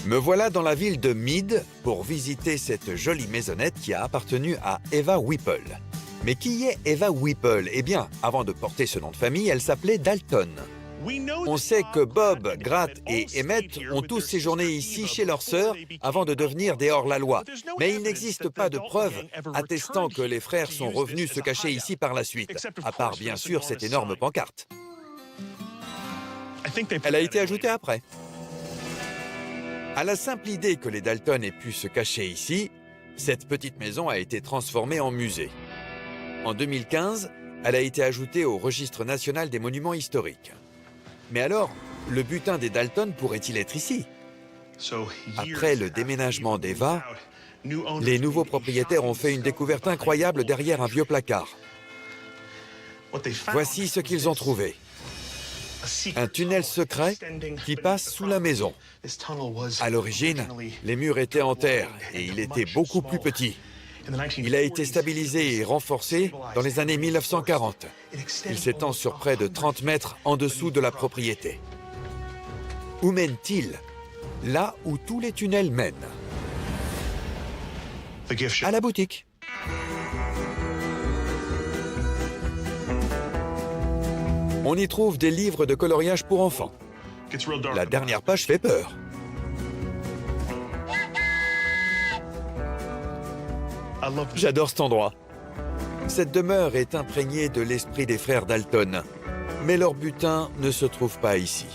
Me voilà dans la ville de Mead pour visiter cette jolie maisonnette qui a appartenu à Eva Whipple. Mais qui est Eva Whipple? Eh bien, avant de porter ce nom de famille, elle s'appelait Dalton. On sait que Bob, Grat et Emmett ont tous séjourné ici chez leur sœur avant de devenir des hors-la-loi. Mais il n'existe pas de preuves attestant que les frères sont revenus se cacher ici par la suite, à part bien sûr cette énorme pancarte. Elle a été ajoutée après. À la simple idée que les Dalton aient pu se cacher ici, cette petite maison a été transformée en musée. En 2015, elle a été ajoutée au Registre national des monuments historiques. Mais alors, le butin des Dalton pourrait-il être ici? Après le déménagement d'Eva, les nouveaux propriétaires ont fait une découverte incroyable derrière un vieux placard. Voici ce qu'ils ont trouvé. Un tunnel secret qui passe sous la maison. À l'origine, les murs étaient en terre et il était beaucoup plus petit. Il a été stabilisé et renforcé dans les années 1940. Il s'étend sur près de 30 mètres en dessous de la propriété. Où mène-t-il? Là où tous les tunnels mènent. À la boutique. On y trouve des livres de coloriage pour enfants. La dernière page fait peur. J'adore cet endroit. Cette demeure est imprégnée de l'esprit des frères Dalton, mais leur butin ne se trouve pas ici.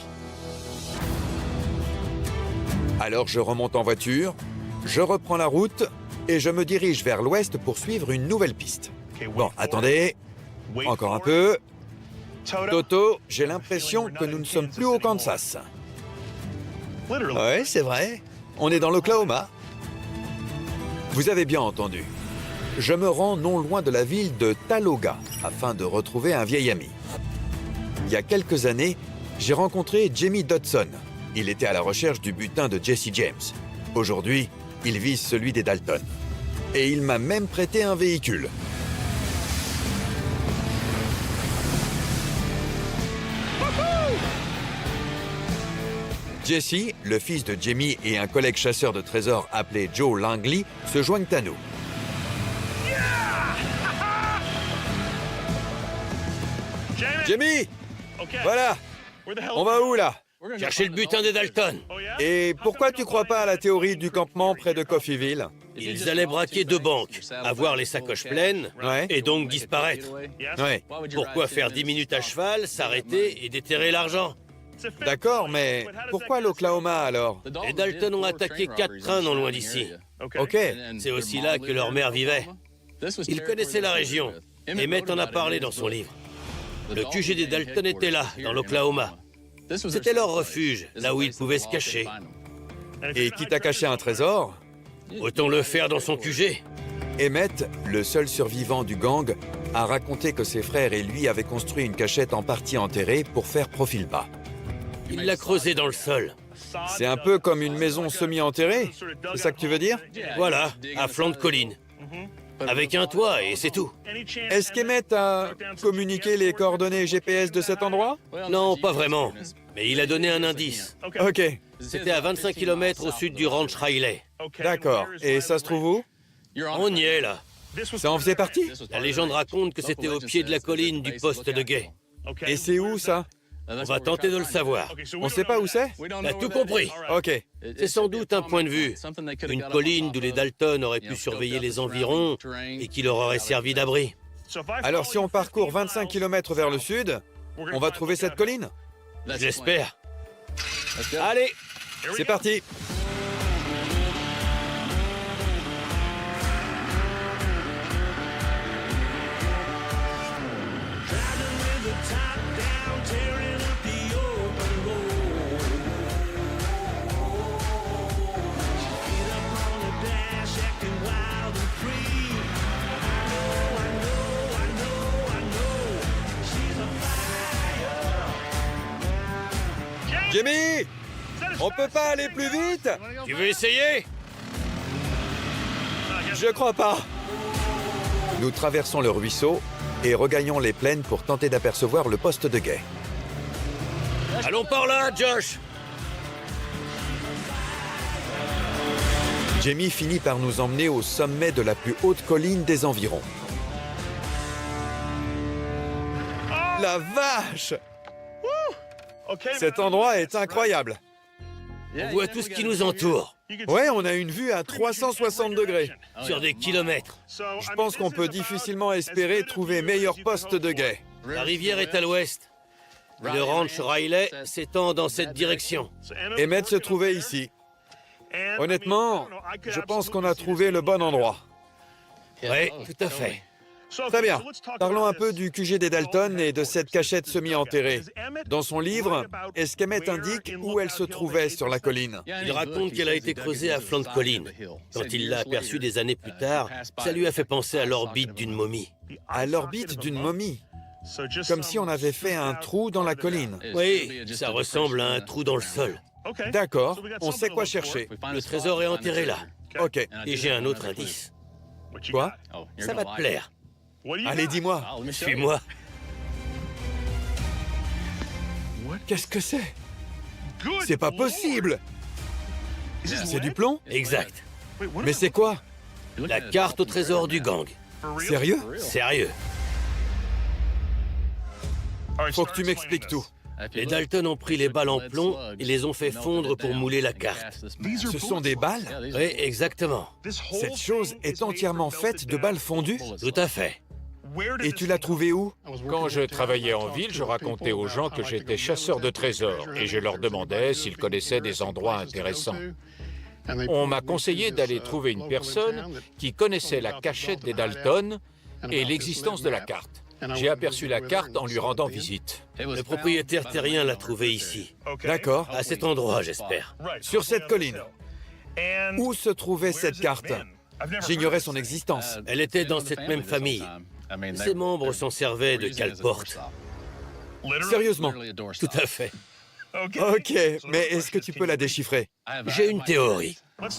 Alors je remonte en voiture, je reprends la route et je me dirige vers l'ouest pour suivre une nouvelle piste. Bon, attendez, encore un peu. Toto, j'ai l'impression que nous ne sommes plus au Kansas. Ouais, c'est vrai. On est dans l'Oklahoma. Vous avez bien entendu. Je me rends non loin de la ville de Taloga afin de retrouver un vieil ami. Il y a quelques années, j'ai rencontré Jamie Dodson. Il était à la recherche du butin de Jesse James. Aujourd'hui, il vise celui des Dalton. Et il m'a même prêté un véhicule. Jesse, le fils de Jamie et un collègue chasseur de trésors appelé Joe Langley, se joignent à nous. Jamie! Voilà! On va où, là? Chercher le butin des Dalton. Et pourquoi tu crois pas à la théorie du campement près de Coffeyville? Ils allaient braquer 2 banques, avoir les sacoches pleines Ouais. et donc disparaître. Ouais, Pourquoi faire 10 minutes à cheval, s'arrêter et déterrer l'argent? d'accord, mais pourquoi l'Oklahoma, alors? Les Dalton ont attaqué 4 trains non loin d'ici. Ok, C'est aussi là que leur mère vivait. Ils connaissaient la région. Emmett en a parlé dans son livre. Le QG des Dalton était là, dans l'Oklahoma. C'était leur refuge, là où ils pouvaient se cacher. et quitte à cacher un trésor, Autant le faire dans son QG. Emmett, le seul survivant du gang, a raconté que ses frères et lui avaient construit une cachette en partie enterrée pour faire profil bas. Il l'a creusé dans le sol. C'est un peu comme une maison semi-enterrée, c'est ça que tu veux dire? Voilà, à flanc de colline. Avec un toit et c'est tout. Est-ce qu'Emmett a communiqué les coordonnées GPS de cet endroit? Non, pas vraiment. Mais il a donné un indice. Ok, C'était à 25 km au sud du ranch Riley. d'accord. Et ça se trouve où? On y est là. Ça en faisait partie? La légende raconte que c'était au pied de la colline du poste de guet. Et c'est où, ça? On va tenter de le savoir. On sait pas où c'est? T'as tout compris. Ok. C'est sans doute un point de vue. Une colline d'où les Dalton auraient pu surveiller les environs et qui leur aurait servi d'abri. Alors si on parcourt 25 km vers le sud, on va trouver cette colline? J'espère. Allez, c'est parti. Jimmy! On peut pas aller plus vite? Tu veux essayer? Je crois pas. Nous traversons le ruisseau et regagnons les plaines pour tenter d'apercevoir le poste de guet. Allons par là, Josh. Jamie finit par nous emmener au sommet de la plus haute colline des environs. La vache! Cet endroit est incroyable. On voit tout ce qui nous entoure, Ouais, on a une vue à 360 degrés. sur des kilomètres. Je pense qu'on peut difficilement espérer trouver meilleur poste de guet. La rivière est à l'ouest. Le ranch Riley s'étend dans cette direction. Emmett se trouvait ici. Honnêtement, je pense qu'on a trouvé le bon endroit. Oui, tout à fait. Très bien. Parlons un peu du QG des Dalton et de cette cachette semi-enterrée. Dans son livre, est-ce qu'Emmett indique où elle se trouvait sur la colline? Il raconte qu'elle a été creusée à flanc de colline. Quand il l'a aperçue des années plus tard, ça lui a fait penser à l'orbite d'une momie. À l'orbite d'une momie. Comme si on avait fait un trou dans la colline. Oui, ça ressemble à un trou dans le sol. D'accord, on sait quoi chercher. Le trésor est enterré là. Ok. Et j'ai un autre indice. Quoi? Ça va te plaire. Allez, dis-moi. Suis-moi. Qu'est-ce que c'est? C'est pas possible! C'est du plomb? Exact. Mais c'est quoi? La carte au trésor du gang. Sérieux? Sérieux. Faut que tu m'expliques tout. Les Dalton ont pris les balles en plomb et les ont fait fondre pour mouler la carte. Ce sont des balles? Oui, exactement. Cette chose est entièrement faite de balles fondues? Tout à fait. Et tu l'as trouvée où? Quand je travaillais en ville, je racontais aux gens que j'étais chasseur de trésors et je leur demandais s'ils connaissaient des endroits intéressants. On m'a conseillé d'aller trouver une personne qui connaissait la cachette des Dalton et l'existence de la carte. J'ai aperçu la carte en lui rendant visite. Le propriétaire terrien l'a trouvée ici. D'accord. À cet endroit, j'espère. Sur cette colline. Où se trouvait cette carte? J'ignorais son existence. Elle était dans cette même famille. Ses membres s'en servaient de cale-porte. Sérieusement? Tout à fait. Ok, mais est-ce que tu peux la déchiffrer? J'ai une théorie.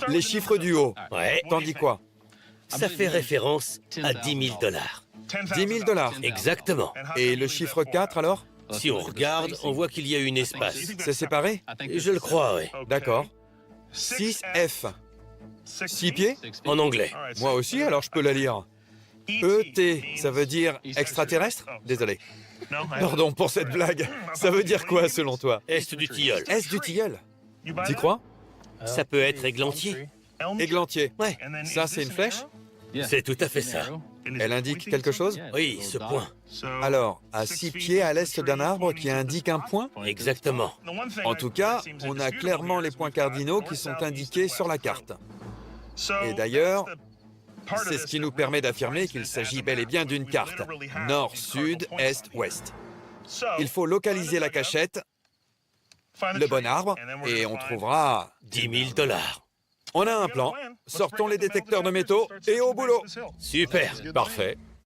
Les chiffres du haut. Ouais, T'en dis quoi? ça fait référence à 10 000 $. 10 000 $. Exactement. Et le chiffre 4 alors? Si on regarde, on voit qu'il y a une espace. C'est séparé? Je le crois, oui. D'accord. 6F. 6 pieds? En anglais. Moi aussi, alors je peux la lire. ET, ça veut dire extraterrestre? Désolé. Pardon pour cette blague. Ça veut dire quoi selon toi? Est du tilleul. Est du tilleul? T'y crois? Ça peut être églantier. Églantier. Ouais, Ça, c'est une flèche? c'est tout à fait ça. Elle indique quelque chose? Oui, ce point. Alors, à 6 pieds à l'est d'un arbre qui indique un point? Exactement. En tout cas, on a clairement les points cardinaux qui sont indiqués sur la carte. Et d'ailleurs, c'est ce qui nous permet d'affirmer qu'il s'agit bel et bien d'une carte. Nord, sud, est, ouest. Il faut localiser la cachette, le bon arbre, et on trouvera... 10 000 $. On a un plan. Sortons les détecteurs de métaux et au boulot. Super. Parfait.